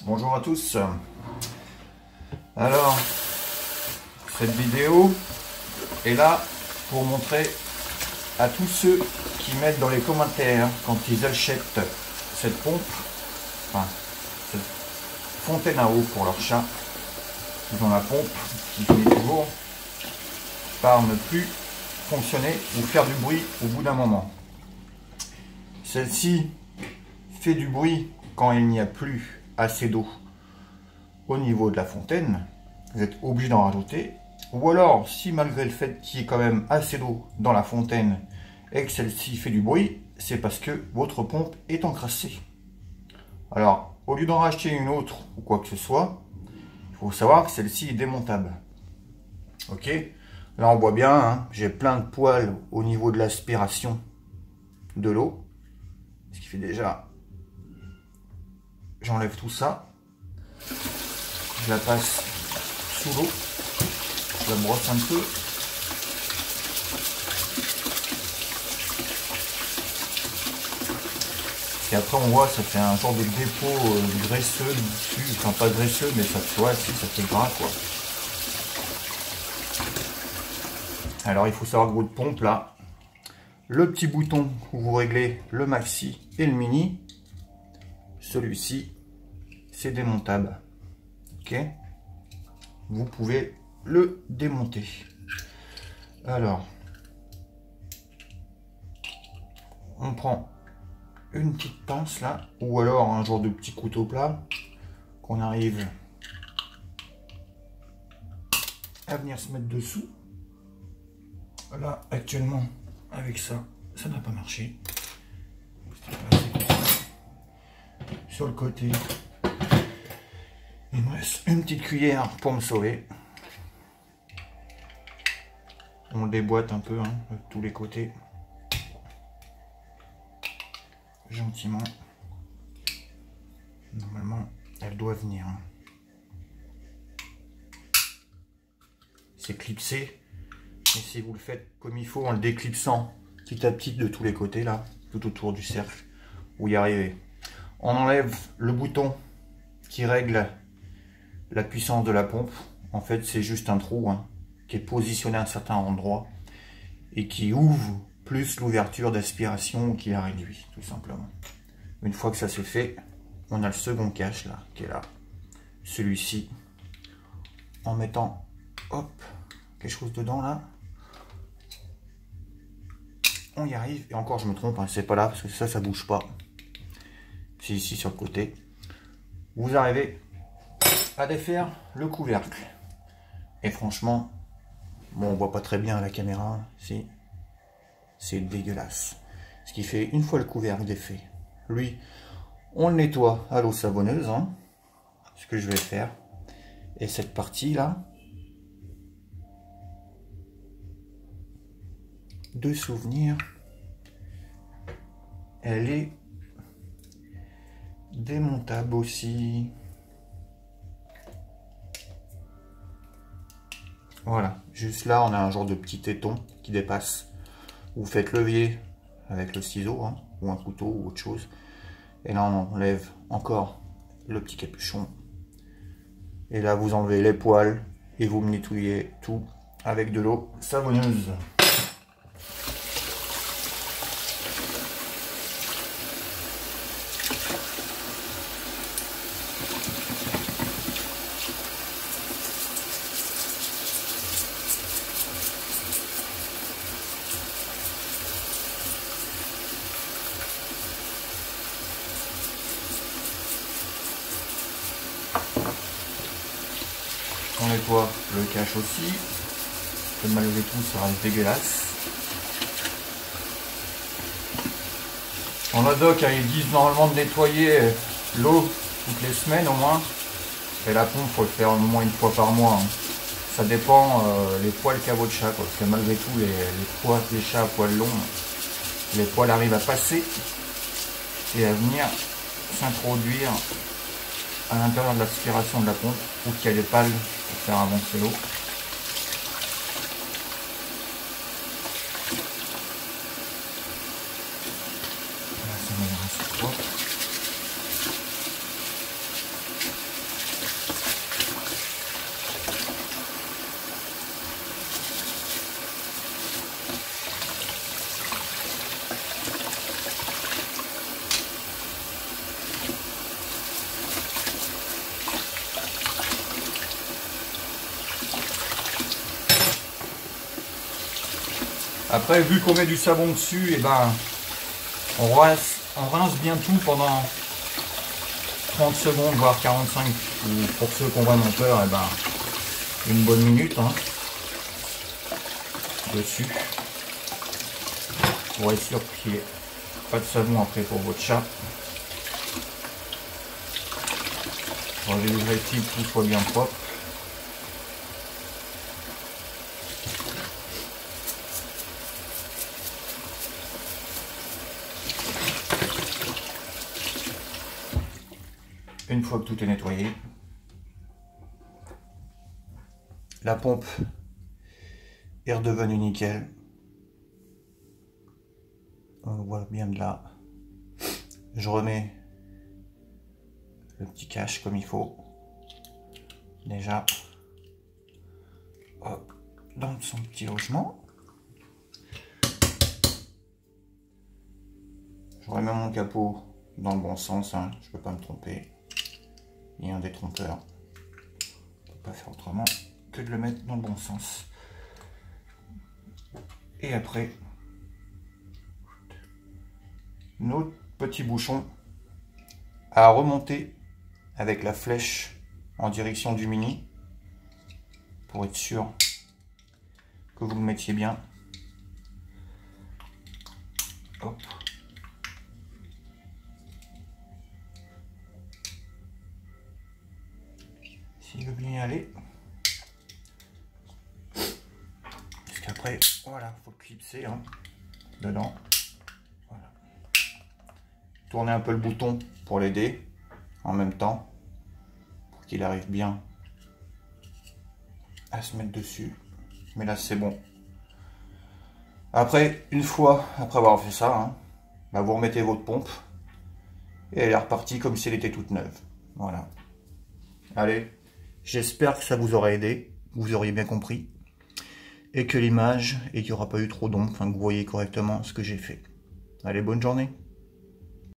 Bonjour à tous. Alors, cette vidéo est là pour montrer à tous ceux qui mettent dans les commentaires quand ils achètent cette pompe, enfin cette fontaine à eau pour leur chat, ils ont la pompe qui finit toujours par ne plus fonctionner ou faire du bruit au bout d'un moment. Celle-ci fait du bruit quand il n'y a plus assez d'eau au niveau de la fontaine. Vous êtes obligé d'en rajouter, ou alors si malgré le fait qu'il y ait quand même assez d'eau dans la fontaine et que celle-ci fait du bruit, c'est parce que votre pompe est encrassée. Alors au lieu d'en racheter une autre ou quoi que ce soit, il faut savoir que celle-ci est démontable. Ok, là on voit bien, hein, j'ai plein de poils au niveau de l'aspiration de l'eau, ce qui fait déjà, j'enlève tout ça, je la passe sous l'eau, je la brosse un peu, et après on voit ça fait un genre de dépôt graisseux dessus, enfin pas graisseux mais ça, tu vois, si ça fait gras quoi. Alors il faut savoir que votre pompe là, le petit bouton où vous réglez le maxi et le mini, celui-ci c'est démontable. Ok, vous pouvez le démonter. Alors on prend une petite pince là, ou alors un genre de petit couteau plat qu'on arrive à venir se mettre dessous. Là actuellement avec ça, ça n'a pas marché. Sur le côté, il me reste une petite cuillère pour me sauver. On déboîte un peu hein, de tous les côtés. Gentiment. Normalement, elle doit venir. Hein. C'est clipsé. Et si vous le faites comme il faut, en le déclipsant petit à petit de tous les côtés, là, tout autour du cercle, vous y arrivez. On enlève le bouton qui règle la puissance de la pompe. En fait, c'est juste un trou hein, qui est positionné à un certain endroit et qui ouvre plus l'ouverture d'aspiration qui la réduit, tout simplement. Une fois que ça c'est fait, on a le second cache là, qui est là. Celui-ci, en mettant, hop, quelque chose dedans là, on y arrive. Et encore, je me trompe, hein, c'est pas là parce que ça bouge pas. C'est ici sur le côté. Vous arrivez à défaire le couvercle. Et franchement, bon, on voit pas très bien à la caméra, si. C'est dégueulasse. Ce qui fait, une fois le couvercle défait, lui, on le nettoie à l'eau savonneuse, hein, ce que je vais faire. Et cette partie là, de souvenir, elle est démontable aussi. Voilà, juste là, on a un genre de petit téton qui dépasse. Vous faites levier avec le ciseau hein, ou un couteau ou autre chose. Et là on enlève encore le petit capuchon. Et là vous enlevez les poils et vous nettoyez tout avec de l'eau savonneuse. On nettoie le cache aussi, que malgré tout ça reste dégueulasse. En adoc, ils disent normalement de nettoyer l'eau toutes les semaines au moins, et la pompe il faut le faire au moins une fois par mois. Hein. Ça dépend les poils qu'a votre chat, quoi, parce que malgré tout les poils des chats à poils longs, les poils arrivent à passer et à venir s'introduire à l'intérieur de l'aspiration de la pompe ou qu'il y a des pales pour faire avancer l'eau. Après, vu qu'on met du savon dessus, et ben on rince bien tout pendant 30 secondes, voire 45, ou pour ceux qui ont vraiment peur, et ben une bonne minute hein, dessus, pour être sûr qu'il n'y ait pas de savon après pour votre chat. Vérifiez que tout soit bien propre. Une fois que tout est nettoyé, la pompe est redevenue nickel. On le voit bien de là. Je remets le petit cache comme il faut. Déjà, hop, dans son petit logement. Je remets mon capot dans le bon sens, hein, je ne peux pas me tromper. Il y a un détrompeur. On ne peut pas faire autrement que de le mettre dans le bon sens. Et après, notre petit bouchon à remonter avec la flèche en direction du mini pour être sûr que vous le mettiez bien. Hop. S'il veut bien y aller. Parce qu'après, voilà, faut le clipser hein, dedans. Voilà. Tournez un peu le bouton pour l'aider en même temps pour qu'il arrive bien à se mettre dessus. Mais là c'est bon. Après, une fois après avoir fait ça, hein, bah vous remettez votre pompe et elle est repartie comme si elle était toute neuve. Voilà. Allez, j'espère que ça vous aura aidé, vous auriez bien compris et que l'image et qu'il n'y aura pas eu trop d'ombre, enfin que vous voyez correctement ce que j'ai fait. Allez, bonne journée.